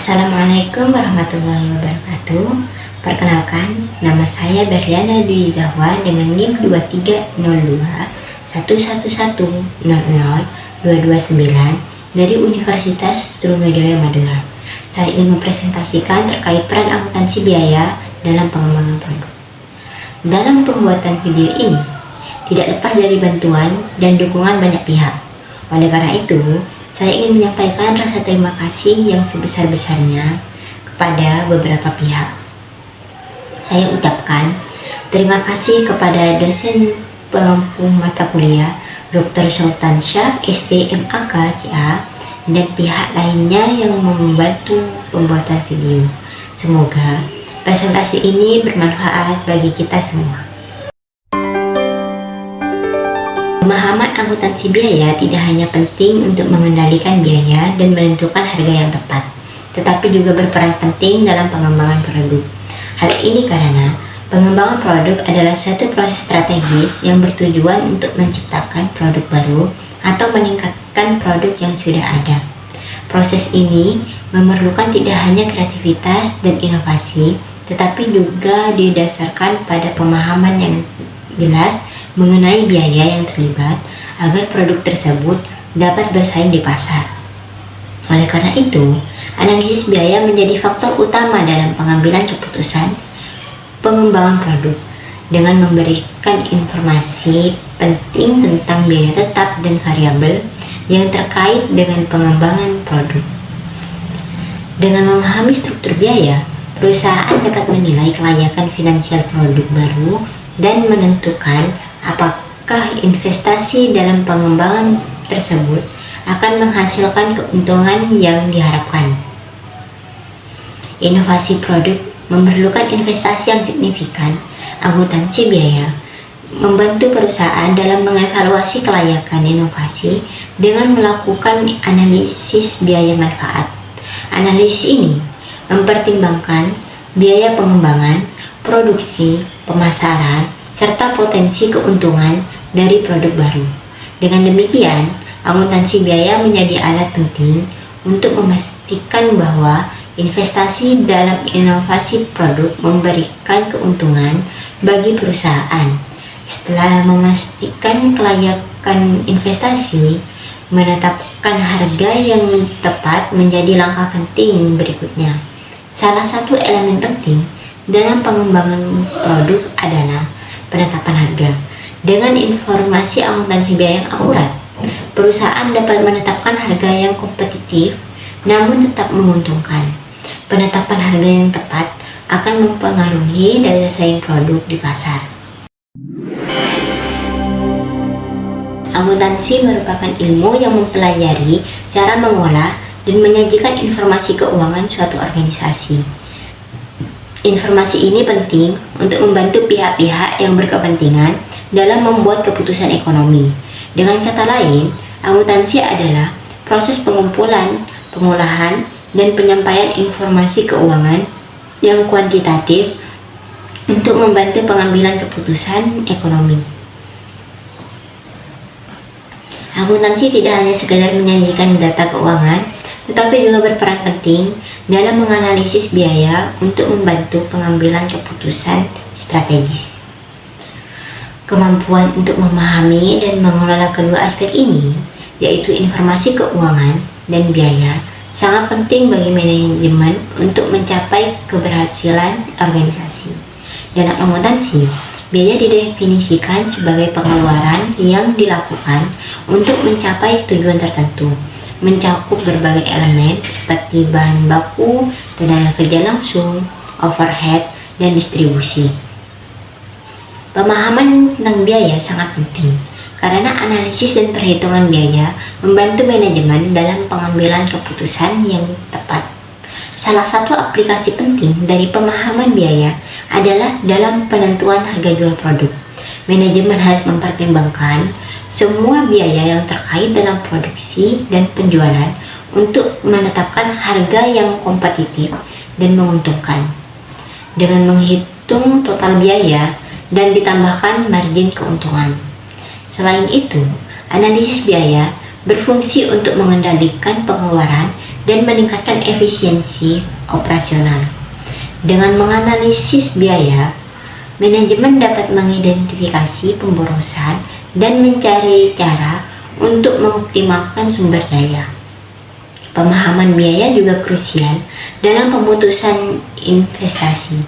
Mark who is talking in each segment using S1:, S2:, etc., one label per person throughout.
S1: Assalamualaikum warahmatullahi wabarakatuh. Perkenalkan, nama saya Berliana Dwi Zahwa dengan NIM 2302 111000229 dari Universitas Sriwijaya Madura. Saya ingin mempresentasikan terkait peran akuntansi biaya dalam pengembangan produk. Dalam pembuatan video ini, tidak lepas dari bantuan dan dukungan banyak pihak. Oleh karena itu, saya ingin menyampaikan rasa terima kasih yang sebesar-besarnya kepada beberapa pihak. Saya ucapkan terima kasih kepada dosen pengampu mata kuliah Dr. Sultan Syah, STMAK, CA, dan pihak lainnya yang membantu pembuatan video. Semoga presentasi ini bermanfaat bagi kita semua. Pemahaman akuntansi biaya tidak hanya penting untuk mengendalikan biaya dan menentukan harga yang tepat, tetapi juga berperan penting dalam pengembangan produk. Hal ini karena pengembangan produk adalah suatu proses strategis yang bertujuan untuk menciptakan produk baru atau meningkatkan produk yang sudah ada. Proses ini memerlukan tidak hanya kreativitas dan inovasi, tetapi juga didasarkan pada pemahaman yang jelas mengenai biaya yang terlibat agar produk tersebut dapat bersaing di pasar. Oleh karena itu, analisis biaya menjadi faktor utama dalam pengambilan keputusan pengembangan produk dengan memberikan informasi penting tentang biaya tetap dan variabel yang terkait dengan pengembangan produk. Dengan memahami struktur biaya, perusahaan dapat menilai kelayakan finansial produk baru dan menentukan apakah investasi dalam pengembangan tersebut akan menghasilkan keuntungan yang diharapkan. Inovasi produk memerlukan investasi yang signifikan. Akuntansi biaya membantu perusahaan dalam mengevaluasi kelayakan inovasi dengan melakukan analisis biaya manfaat. Analisis ini mempertimbangkan biaya pengembangan, produksi, pemasaran, serta potensi keuntungan dari produk baru. Dengan demikian, akuntansi biaya menjadi alat penting untuk memastikan bahwa investasi dalam inovasi produk memberikan keuntungan bagi perusahaan. Setelah memastikan kelayakan investasi, menetapkan harga yang tepat menjadi langkah penting berikutnya. Salah satu elemen penting dalam pengembangan produk adalah penetapan harga. Dengan informasi akuntansi biaya yang akurat, perusahaan dapat menetapkan harga yang kompetitif namun tetap menguntungkan. Penetapan harga yang tepat akan mempengaruhi daya saing produk di pasar. Akuntansi merupakan ilmu yang mempelajari cara mengolah dan menyajikan informasi keuangan suatu organisasi. Informasi ini penting untuk membantu pihak-pihak yang berkepentingan dalam membuat keputusan ekonomi. Dengan kata lain, akuntansi adalah proses pengumpulan, pengolahan, dan penyampaian informasi keuangan yang kuantitatif untuk membantu pengambilan keputusan ekonomi. Akuntansi tidak hanya sekedar menyajikan data keuangan, tetapi juga berperan penting dalam menganalisis biaya untuk membantu pengambilan keputusan strategis. Kemampuan untuk memahami dan mengelola kedua aspek ini, yaitu informasi keuangan dan biaya, sangat penting bagi manajemen untuk mencapai keberhasilan organisasi. Dalam akuntansi, biaya didefinisikan sebagai pengeluaran yang dilakukan untuk mencapai tujuan tertentu, mencakup berbagai elemen seperti bahan baku, tenaga kerja langsung, overhead, dan distribusi. Pemahaman tentang biaya sangat penting karena analisis dan perhitungan biaya membantu manajemen dalam pengambilan keputusan yang tepat. Salah satu aplikasi penting dari pemahaman biaya adalah dalam penentuan harga jual produk. Manajemen harus mempertimbangkan semua biaya yang terkait dalam produksi dan penjualan untuk menetapkan harga yang kompetitif dan menguntungkan. Dengan menghitung total biaya dan ditambahkan margin keuntungan. Selain itu, analisis biaya berfungsi untuk mengendalikan pengeluaran dan meningkatkan efisiensi operasional. Dengan menganalisis biaya, manajemen dapat mengidentifikasi pemborosan dan mencari cara untuk mengoptimalkan sumber daya. Pemahaman biaya juga krusial dalam pemutusan investasi,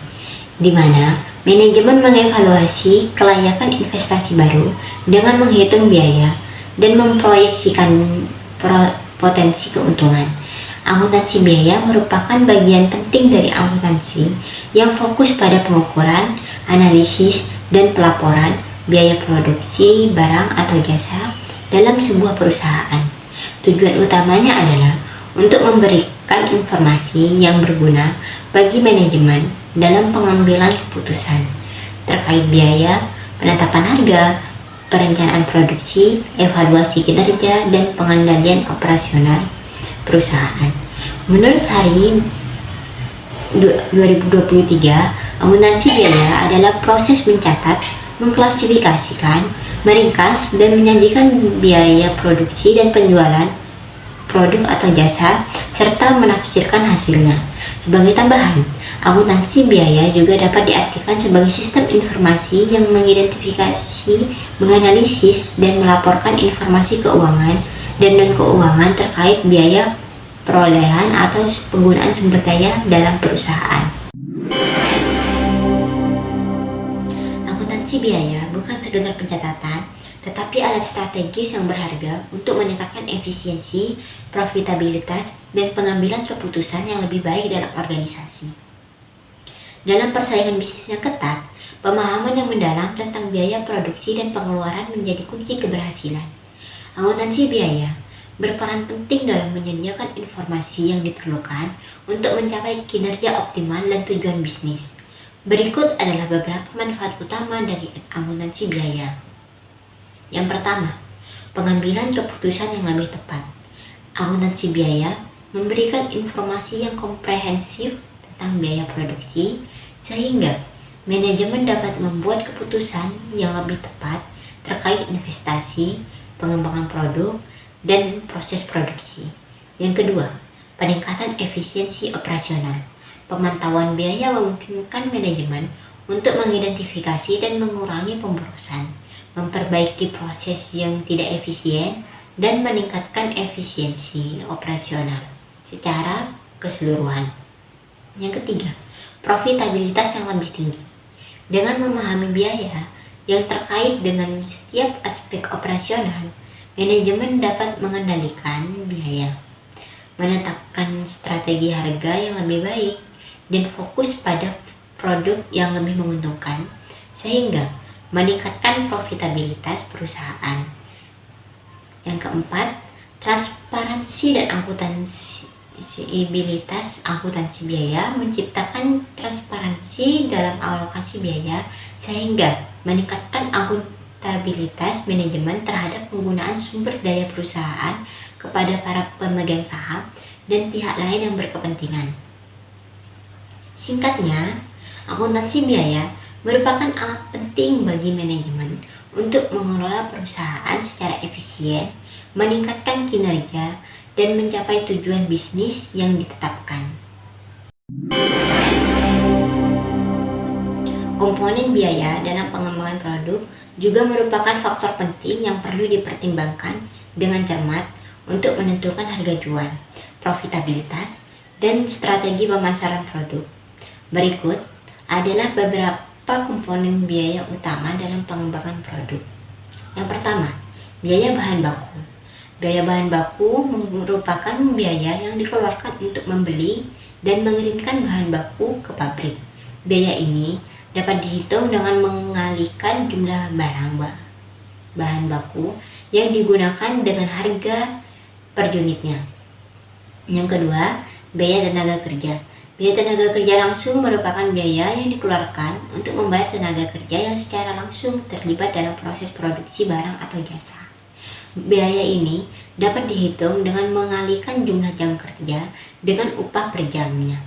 S1: di mana manajemen mengevaluasi kelayakan investasi baru dengan menghitung biaya dan memproyeksikan potensi keuntungan. Akuntansi biaya merupakan bagian penting dari akuntansi yang fokus pada pengukuran, analisis, dan pelaporan biaya produksi barang atau jasa dalam sebuah perusahaan. Tujuan utamanya adalah untuk memberikan informasi yang berguna bagi manajemen dalam pengambilan keputusan terkait biaya, penetapan harga, perencanaan produksi, evaluasi kinerja, dan pengendalian operasional perusahaan. Menurut hari 2023, akuntansi biaya adalah proses mencatat, mengklasifikasikan, meringkas, dan menyajikan biaya produksi dan penjualan produk atau jasa, serta menafsirkan hasilnya. Sebagai tambahan, akuntansi biaya juga dapat diartikan sebagai sistem informasi yang mengidentifikasi, menganalisis, dan melaporkan informasi keuangan dan non-keuangan terkait biaya perolehan atau penggunaan sumber daya dalam perusahaan. Akuntansi biaya bukan sekedar pencatatan, tetapi alat strategis yang berharga untuk meningkatkan efisiensi, profitabilitas, dan pengambilan keputusan yang lebih baik dalam organisasi. Dalam persaingan bisnis yang ketat, pemahaman yang mendalam tentang biaya produksi dan pengeluaran menjadi kunci keberhasilan. Akuntansi biaya berperan penting dalam menyediakan informasi yang diperlukan untuk mencapai kinerja optimal dan tujuan bisnis. Berikut adalah beberapa manfaat utama dari akuntansi biaya. Yang pertama, pengambilan keputusan yang lebih tepat. Akuntansi biaya memberikan informasi yang komprehensif tentang biaya produksi, sehingga manajemen dapat membuat keputusan yang lebih tepat terkait investasi, pengembangan produk, dan proses produksi. Yang kedua, peningkatan efisiensi operasional. Pemantauan biaya memungkinkan manajemen untuk mengidentifikasi dan mengurangi pemborosan, memperbaiki proses yang tidak efisien, dan meningkatkan efisiensi operasional secara keseluruhan. Yang ketiga, profitabilitas yang lebih tinggi. Dengan memahami biaya yang terkait dengan setiap aspek operasional, manajemen dapat mengendalikan biaya, menetapkan strategi harga yang lebih baik, dan fokus pada produk yang lebih menguntungkan, sehingga meningkatkan profitabilitas perusahaan. Yang keempat, transparansi dan akuntabilitas. Akuntansi biaya menciptakan transparansi dalam alokasi biaya sehingga meningkatkan akuntabilitas manajemen terhadap penggunaan sumber daya perusahaan kepada para pemegang saham dan pihak lain yang berkepentingan. Singkatnya, akuntansi biaya merupakan alat penting bagi manajemen untuk mengelola perusahaan secara efisien, meningkatkan kinerja, dan mencapai tujuan bisnis yang ditetapkan. Komponen biaya dalam pengembangan produk juga merupakan faktor penting yang perlu dipertimbangkan dengan cermat untuk menentukan harga jual, profitabilitas, dan strategi pemasaran produk. Berikut adalah beberapa komponen biaya utama dalam pengembangan produk. Yang pertama, biaya bahan baku. Biaya bahan baku merupakan biaya yang dikeluarkan untuk membeli dan mengirimkan bahan baku ke pabrik. Biaya ini dapat dihitung dengan mengalihkan jumlah bahan baku yang digunakan dengan harga per unitnya. Yang kedua, biaya tenaga kerja. Biaya tenaga kerja langsung merupakan biaya yang dikeluarkan untuk membayar tenaga kerja yang secara langsung terlibat dalam proses produksi barang atau jasa. Biaya ini dapat dihitung dengan mengalihkan jumlah jam kerja dengan upah per jamnya.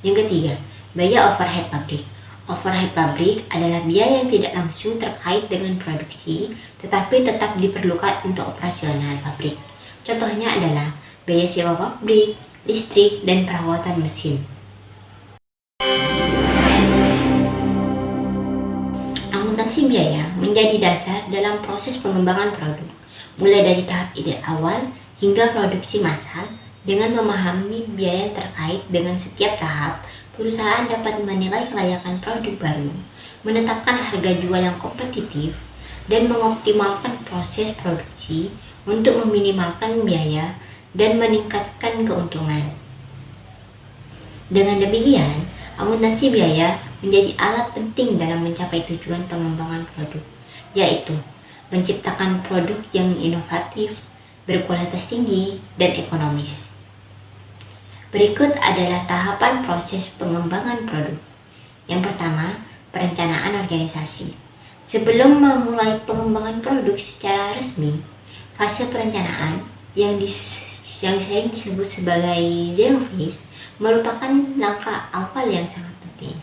S1: Yang ketiga, biaya overhead pabrik. Overhead pabrik adalah biaya yang tidak langsung terkait dengan produksi, tetapi tetap diperlukan untuk operasional pabrik. Contohnya adalah biaya sewa pabrik, listrik, dan perawatan mesin. Akuntansi biaya menjadi dasar dalam proses pengembangan produk, mulai dari tahap ide awal hingga produksi massal. Dengan memahami biaya terkait dengan setiap tahap, perusahaan dapat menilai kelayakan produk baru, menetapkan harga jual yang kompetitif, dan mengoptimalkan proses produksi untuk meminimalkan biaya dan meningkatkan keuntungan. Dengan demikian, akuntansi biaya menjadi alat penting dalam mencapai tujuan pengembangan produk, yaitu menciptakan produk yang inovatif, berkualitas tinggi, dan ekonomis. Berikut adalah tahapan proses pengembangan produk. Yang pertama, perencanaan organisasi. Sebelum memulai pengembangan produk secara resmi, fase perencanaan yang sering disebut sebagai zero phase merupakan langkah awal yang sangat penting.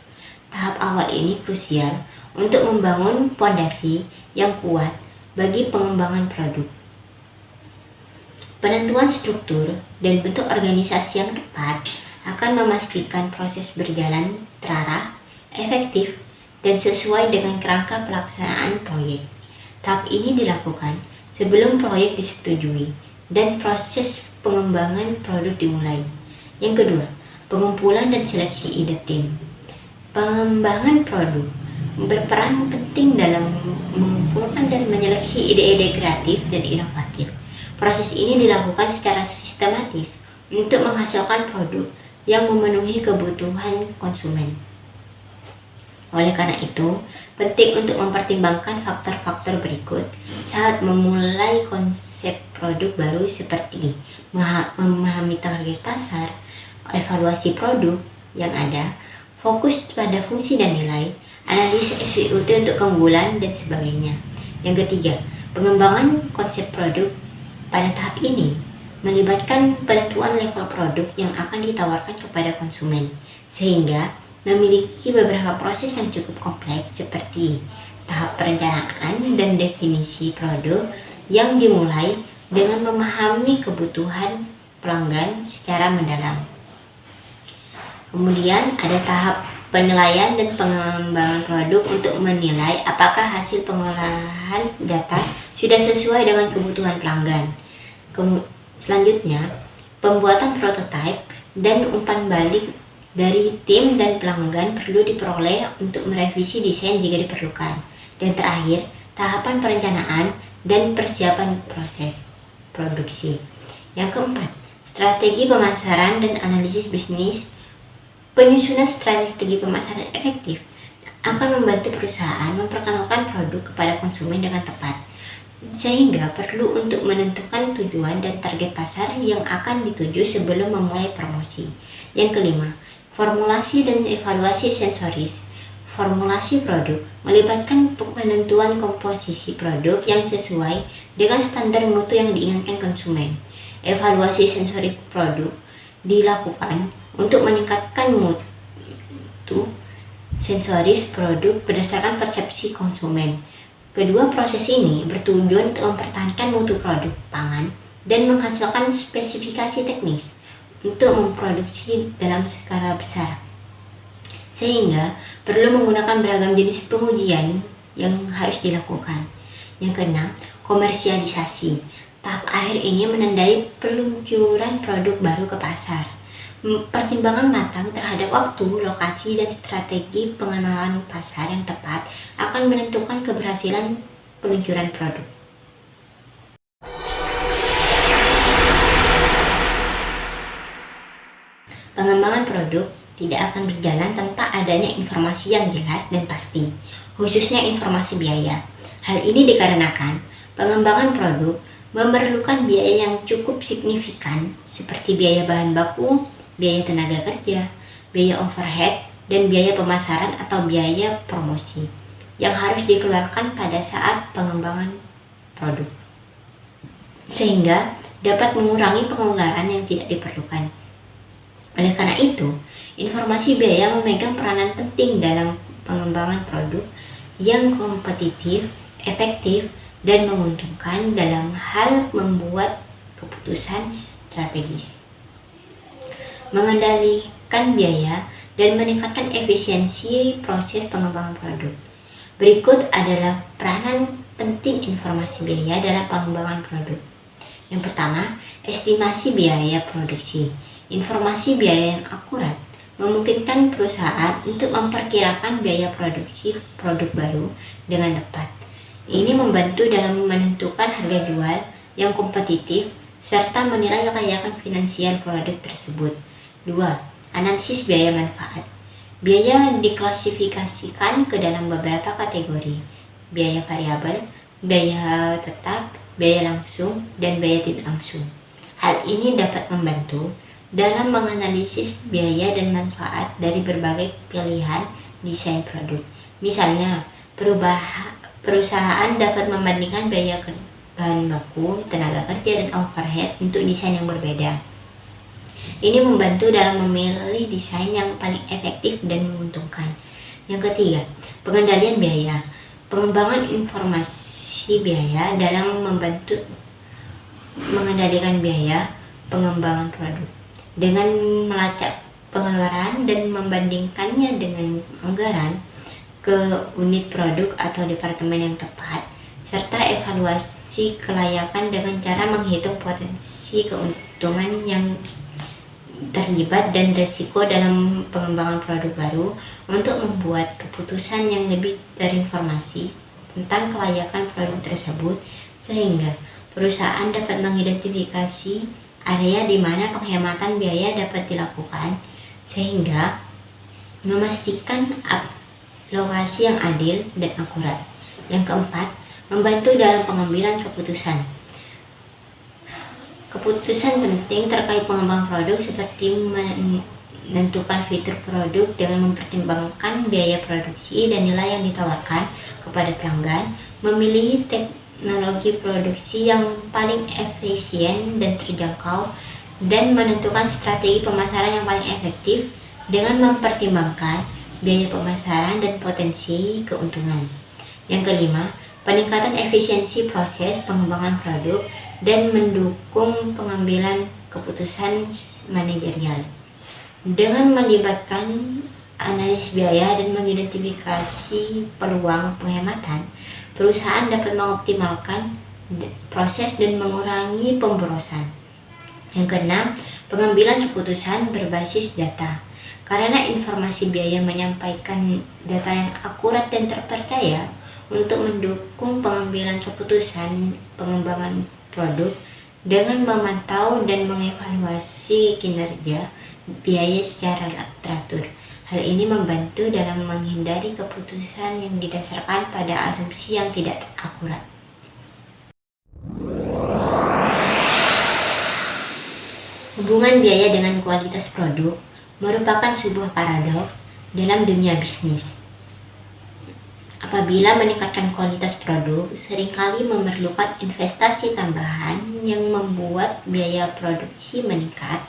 S1: Tahap awal ini krusial untuk membangun fondasi yang kuat bagi pengembangan produk. Penentuan struktur dan bentuk organisasi yang tepat akan memastikan proses berjalan terarah, efektif, dan sesuai dengan kerangka pelaksanaan proyek. Tahap ini dilakukan sebelum proyek disetujui dan proses pengembangan produk dimulai. Yang kedua, pengumpulan dan seleksi ide tim. Pengembangan produk berperan penting dalam mengumpulkan dan menyeleksi ide-ide kreatif dan inovatif. Proses ini dilakukan secara sistematis untuk menghasilkan produk yang memenuhi kebutuhan konsumen. Oleh karena itu, penting untuk mempertimbangkan faktor-faktor berikut saat memulai konsep produk baru seperti memahami target pasar, evaluasi produk yang ada, fokus pada fungsi dan nilai, analisis SWOT untuk keunggulan, dan sebagainya. Yang ketiga, pengembangan konsep produk. Pada tahap ini, melibatkan penentuan level produk yang akan ditawarkan kepada konsumen, sehingga memiliki beberapa proses yang cukup kompleks seperti tahap perencanaan dan definisi produk yang dimulai dengan memahami kebutuhan pelanggan secara mendalam. Kemudian ada tahap penilaian dan pengembangan produk untuk menilai apakah hasil pengolahan data sudah sesuai dengan kebutuhan pelanggan. Selanjutnya, pembuatan prototipe dan umpan balik dari tim dan pelanggan perlu diperoleh untuk merevisi desain jika diperlukan. Dan terakhir, tahapan perencanaan dan persiapan proses produksi. Yang keempat, strategi pemasaran dan analisis bisnis. Penyusunan strategi pemasaran efektif akan membantu perusahaan memperkenalkan produk kepada konsumen dengan tepat, sehingga perlu untuk menentukan tujuan dan target pasar yang akan dituju sebelum memulai promosi. Yang kelima, formulasi dan evaluasi sensoris. Formulasi produk melibatkan penentuan komposisi produk yang sesuai dengan standar mutu yang diinginkan konsumen. Evaluasi sensori produk dilakukan untuk meningkatkan mutu sensoris produk berdasarkan persepsi konsumen. Kedua proses ini bertujuan untuk mempertahankan mutu produk pangan dan menghasilkan spesifikasi teknis untuk memproduksi dalam skala besar, sehingga perlu menggunakan beragam jenis pengujian yang harus dilakukan. Yang keenam, komersialisasi. Tahap akhir ini menandai peluncuran produk baru ke pasar. Pertimbangan matang terhadap waktu, lokasi, dan strategi pengenalan pasar yang tepat akan menentukan keberhasilan peluncuran produk. Pengembangan produk tidak akan berjalan tanpa adanya informasi yang jelas dan pasti, khususnya informasi biaya. Hal ini dikarenakan pengembangan produk memerlukan biaya yang cukup signifikan seperti biaya bahan baku, biaya tenaga kerja, biaya overhead, dan biaya pemasaran atau biaya promosi yang harus dikeluarkan pada saat pengembangan produk, sehingga dapat mengurangi pengeluaran yang tidak diperlukan. Oleh karena itu, informasi biaya memegang peranan penting dalam pengembangan produk yang kompetitif, efektif, dan menguntungkan dalam hal membuat keputusan strategis. mengendalikan biaya, dan meningkatkan efisiensi proses pengembangan produk. Berikut adalah peranan penting informasi biaya dalam pengembangan produk. Yang pertama, estimasi biaya produksi. Informasi biaya yang akurat memungkinkan perusahaan untuk memperkirakan biaya produksi produk baru dengan tepat. Ini membantu dalam menentukan harga jual yang kompetitif serta menilai kelayakan finansial produk tersebut. 2. Analisis biaya manfaat. Biaya diklasifikasikan ke dalam beberapa kategori: biaya variabel, biaya tetap, biaya langsung, dan biaya tidak langsung. Hal ini dapat membantu dalam menganalisis biaya dan manfaat dari berbagai pilihan desain produk. Misalnya, perusahaan dapat membandingkan biaya bahan baku, tenaga kerja, dan overhead untuk desain yang berbeda. Ini membantu dalam memilih desain yang paling efektif dan menguntungkan. Yang ketiga, pengendalian biaya. Pengembangan informasi biaya dalam membantu mengendalikan biaya pengembangan produk dengan melacak pengeluaran dan membandingkannya dengan anggaran ke unit produk atau departemen yang tepat, serta evaluasi kelayakan dengan cara menghitung potensi keuntungan yang terlibat dan risiko dalam pengembangan produk baru untuk membuat keputusan yang lebih terinformasi tentang kelayakan produk tersebut, sehingga perusahaan dapat mengidentifikasi area di mana penghematan biaya dapat dilakukan, sehingga memastikan alokasi yang adil dan akurat. Yang keempat, membantu dalam pengambilan keputusan. Keputusan penting terkait pengembangan produk seperti menentukan fitur produk dengan mempertimbangkan biaya produksi dan nilai yang ditawarkan kepada pelanggan, memilih teknologi produksi yang paling efisien dan terjangkau, dan menentukan strategi pemasaran yang paling efektif dengan mempertimbangkan biaya pemasaran dan potensi keuntungan. Yang kelima, peningkatan efisiensi proses pengembangan produk dan mendukung pengambilan keputusan manajerial. Dengan melibatkan analisis biaya dan mengidentifikasi peluang penghematan, perusahaan dapat mengoptimalkan proses dan mengurangi pemborosan. Yang keenam, pengambilan keputusan berbasis data. Karena informasi biaya menyampaikan data yang akurat dan terpercaya untuk mendukung pengambilan keputusan pengembangan produk dengan memantau dan mengevaluasi kinerja biaya secara teratur. Hal ini membantu dalam menghindari keputusan yang didasarkan pada asumsi yang tidak akurat. Hubungan biaya dengan kualitas produk merupakan sebuah paradoks dalam dunia bisnis. Apabila meningkatkan kualitas produk, seringkali memerlukan investasi tambahan yang membuat biaya produksi meningkat,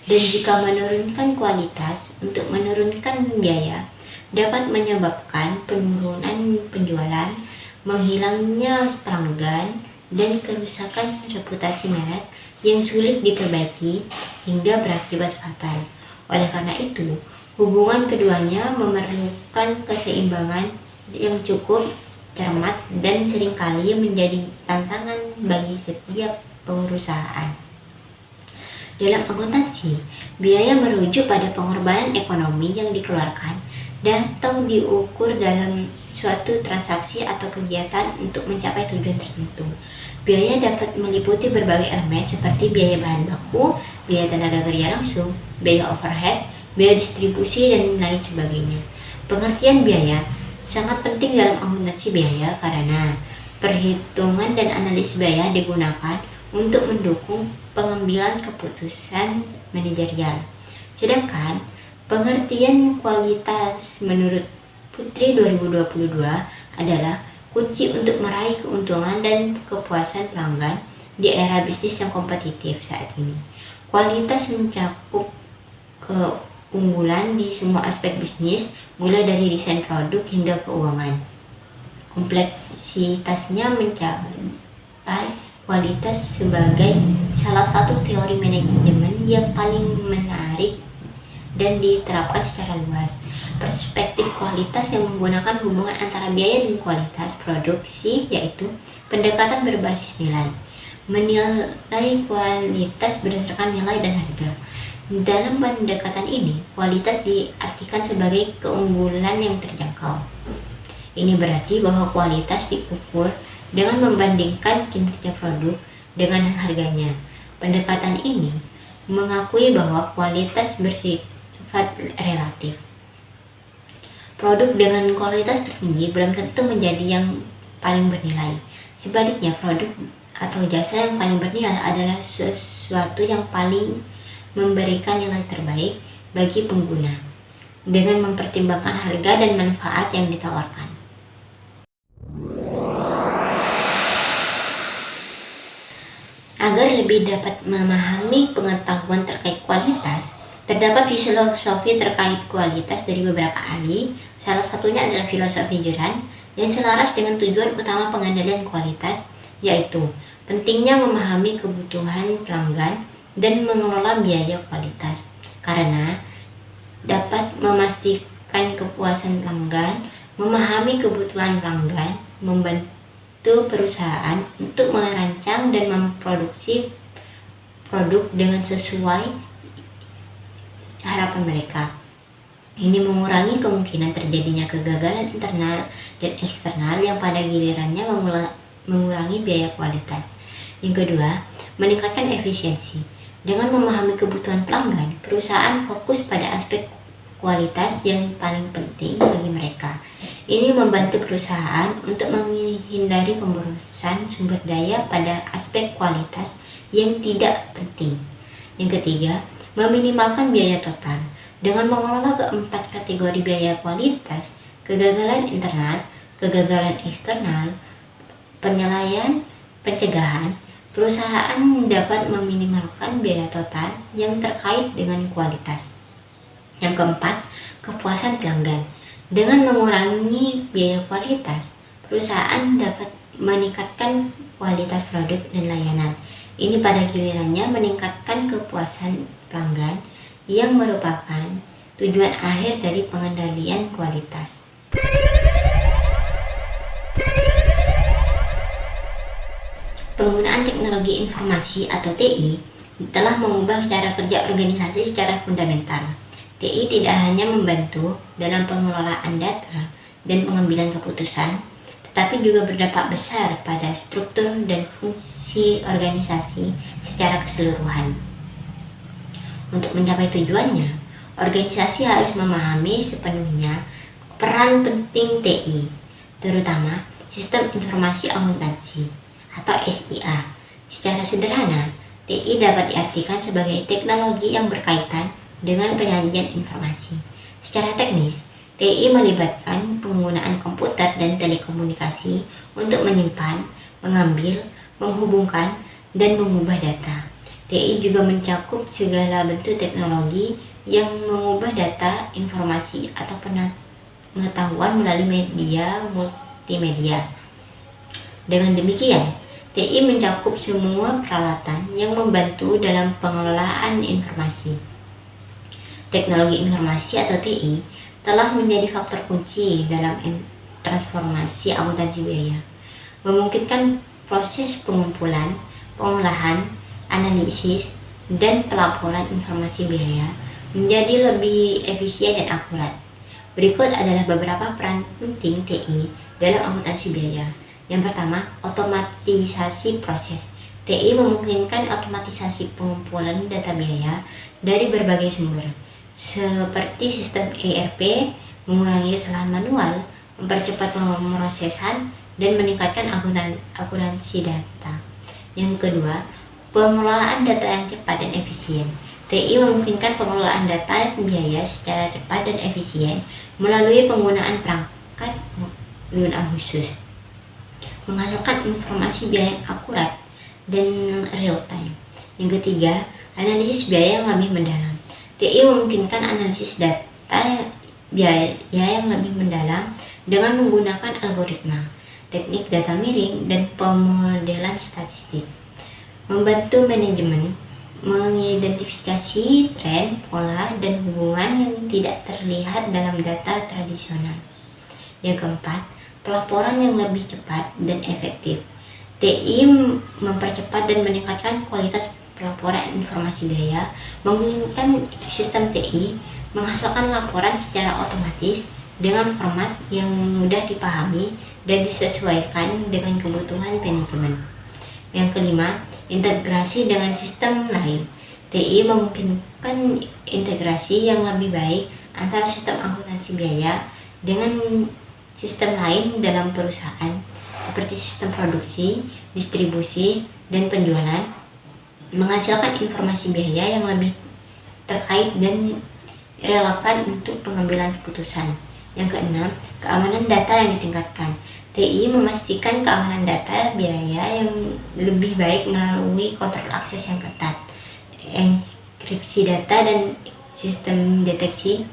S1: dan jika menurunkan kualitas untuk menurunkan biaya dapat menyebabkan penurunan penjualan, menghilangnya pelanggan, dan kerusakan reputasi merek yang sulit diperbaiki hingga berakibat fatal. Oleh karena itu, hubungan keduanya memerlukan keseimbangan yang cukup cermat dan seringkali menjadi tantangan bagi setiap perusahaan. Dalam akuntansi, biaya merujuk pada pengorbanan ekonomi yang dikeluarkan atau diukur dalam suatu transaksi atau kegiatan untuk mencapai tujuan tertentu. Biaya dapat meliputi berbagai elemen seperti biaya bahan baku, biaya tenaga kerja langsung, biaya overhead, biaya distribusi, dan lain sebagainya. Pengertian biaya sangat penting dalam akuntansi biaya karena perhitungan dan analisis biaya digunakan untuk mendukung pengambilan keputusan manajerial. Sedangkan pengertian kualitas menurut Putri 2022 adalah kunci untuk meraih keuntungan dan kepuasan pelanggan di era bisnis yang kompetitif saat ini. Kualitas mencakup keunggulan di semua aspek bisnis, mulai dari desain produk hingga keuangan. Kompleksitasnya mencapai kualitas sebagai salah satu teori manajemen yang paling menarik dan diterapkan secara luas. Perspektif kualitas yang menggunakan hubungan antara biaya dan kualitas produksi, yaitu pendekatan berbasis nilai. Menilai kualitas berdasarkan nilai dan harga. Dalam pendekatan ini, kualitas diartikan sebagai keunggulan yang terjangkau. Ini berarti bahwa kualitas diukur dengan membandingkan kinerja produk dengan harganya. Pendekatan ini mengakui bahwa kualitas bersifat relatif. Produk dengan kualitas tertinggi belum tentu menjadi yang paling bernilai. Sebaliknya, produk atau jasa yang paling bernilai adalah sesuatu yang paling memberikan nilai terbaik bagi pengguna dengan mempertimbangkan harga dan manfaat yang ditawarkan. Agar lebih dapat memahami pengetahuan terkait kualitas, terdapat filosofi terkait kualitas dari beberapa ahli. Salah satunya adalah filosofi Juran yang selaras dengan tujuan utama pengendalian kualitas, yaitu pentingnya memahami kebutuhan pelanggan dan mengelola biaya kualitas, karena dapat memastikan kepuasan pelanggan. Memahami kebutuhan pelanggan membantu perusahaan untuk merancang dan memproduksi produk dengan sesuai harapan mereka. Ini mengurangi kemungkinan terjadinya kegagalan internal dan eksternal yang pada gilirannya mengurangi biaya kualitas. Yang kedua, meningkatkan efisiensi. Dengan memahami kebutuhan pelanggan, perusahaan fokus pada aspek kualitas yang paling penting bagi mereka. Ini membantu perusahaan untuk menghindari pemborosan sumber daya pada aspek kualitas yang tidak penting. Yang ketiga, meminimalkan biaya total. Dengan mengelola keempat kategori biaya kualitas, kegagalan internal, kegagalan eksternal, penilaian, pencegahan, perusahaan dapat meminimalkan biaya total yang terkait dengan kualitas. Yang keempat, kepuasan pelanggan. Dengan mengurangi biaya kualitas, perusahaan dapat meningkatkan kualitas produk dan layanan. Ini pada gilirannya meningkatkan kepuasan pelanggan yang merupakan tujuan akhir dari pengendalian kualitas. Penggunaan teknologi informasi atau TI telah mengubah cara kerja organisasi secara fundamental. TI tidak hanya membantu dalam pengelolaan data dan pengambilan keputusan, tetapi juga berdampak besar pada struktur dan fungsi organisasi secara keseluruhan. Untuk mencapai tujuannya, organisasi harus memahami sepenuhnya peran penting TI, terutama Sistem Informasi Akuntansi atau SIA. Secara sederhana, TI dapat diartikan sebagai teknologi yang berkaitan dengan penyajian informasi. Secara teknis, TI melibatkan penggunaan komputer dan telekomunikasi untuk menyimpan, mengambil, menghubungkan, dan mengubah data. TI juga mencakup segala bentuk teknologi yang mengubah data, informasi, atau pengetahuan melalui media multimedia. Dengan demikian, TI mencakup semua peralatan yang membantu dalam pengelolaan informasi. Teknologi informasi atau TI telah menjadi faktor kunci dalam transformasi akuntansi biaya, memungkinkan proses pengumpulan, pengolahan, analisis, dan pelaporan informasi biaya menjadi lebih efisien dan akurat. Berikut adalah beberapa peran penting TI dalam akuntansi biaya. Yang pertama, otomatisasi proses. TI memungkinkan otomatisasi pengumpulan data biaya dari berbagai sumber, seperti sistem ERP, mengurangi kesalahan manual, mempercepat pemrosesan, dan meningkatkan akuntansi data. Yang kedua, pengelolaan data yang cepat dan efisien. TI memungkinkan pengelolaan data biaya secara cepat dan efisien melalui penggunaan perangkat lunak khusus, menghasilkan informasi biaya yang akurat dan real time. Yang ketiga, analisis biaya yang lebih mendalam. TI memungkinkan analisis data biaya yang lebih mendalam dengan menggunakan algoritma, teknik data miring, dan pemodelan statistik. Membantu manajemen mengidentifikasi tren, pola, dan hubungan yang tidak terlihat dalam data tradisional. Yang keempat, pelaporan yang lebih cepat dan efektif. TI mempercepat dan meningkatkan kualitas pelaporan informasi biaya, memungkinkan sistem TI menghasilkan laporan secara otomatis dengan format yang mudah dipahami dan disesuaikan dengan kebutuhan manajemen. Yang kelima, integrasi dengan sistem lain. TI memungkinkan integrasi yang lebih baik antara sistem akuntansi biaya dengan sistem lain dalam perusahaan, seperti sistem produksi, distribusi, dan penjualan, menghasilkan informasi biaya yang lebih terkait dan relevan untuk pengambilan keputusan. Yang keenam, keamanan data yang ditingkatkan. TI memastikan keamanan data biaya yang lebih baik melalui kontrol akses yang ketat, enkripsi data, dan sistem deteksi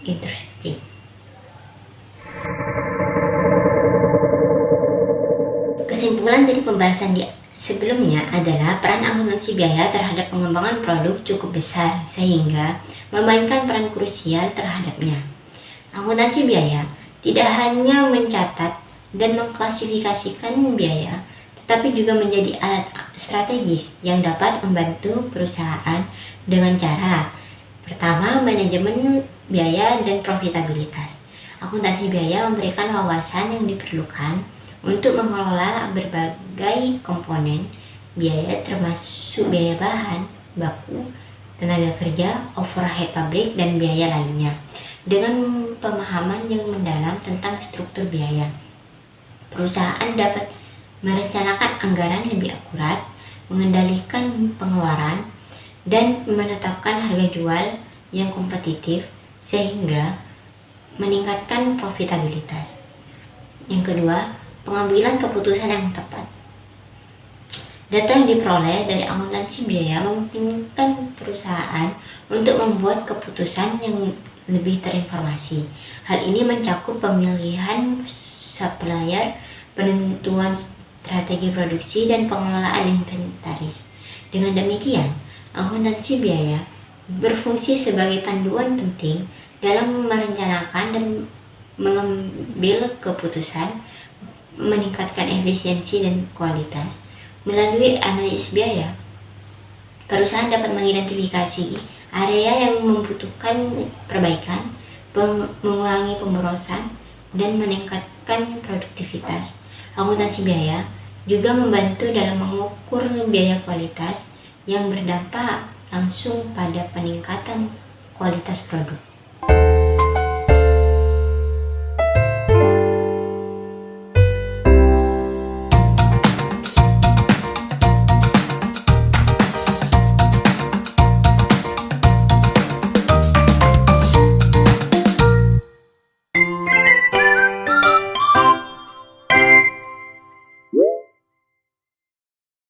S1: intrusi. Kesimpulan dari pembahasan di sebelumnya adalah peran akuntansi biaya terhadap pengembangan produk cukup besar sehingga memainkan peran krusial terhadapnya. Akuntansi biaya tidak hanya mencatat dan mengklasifikasikan biaya, tetapi juga menjadi alat strategis yang dapat membantu perusahaan dengan cara pertama, manajemen biaya dan profitabilitas. Akuntansi biaya memberikan wawasan yang diperlukan untuk mengelola berbagai komponen biaya termasuk biaya bahan baku, tenaga kerja, overhead pabrik, dan biaya lainnya dengan pemahaman yang mendalam tentang struktur biaya. Perusahaan dapat merencanakan anggaran lebih akurat, mengendalikan pengeluaran, dan menetapkan harga jual yang kompetitif sehingga meningkatkan profitabilitas. Yang kedua, pengambilan keputusan yang tepat. Data yang diperoleh dari akuntansi biaya memungkinkan perusahaan untuk membuat keputusan yang lebih terinformasi. Hal ini mencakup pemilihan supplier, penentuan strategi produksi, dan pengelolaan inventaris. Dengan demikian, akuntansi biaya berfungsi sebagai panduan penting dalam merencanakan dan mengambil keputusan, meningkatkan efisiensi dan kualitas. Melalui analisis biaya, perusahaan dapat mengidentifikasi area yang membutuhkan perbaikan, mengurangi pemborosan, dan meningkatkan produktivitas. Akuntansi biaya juga membantu dalam mengukur biaya kualitas yang berdampak langsung pada peningkatan kualitas produk.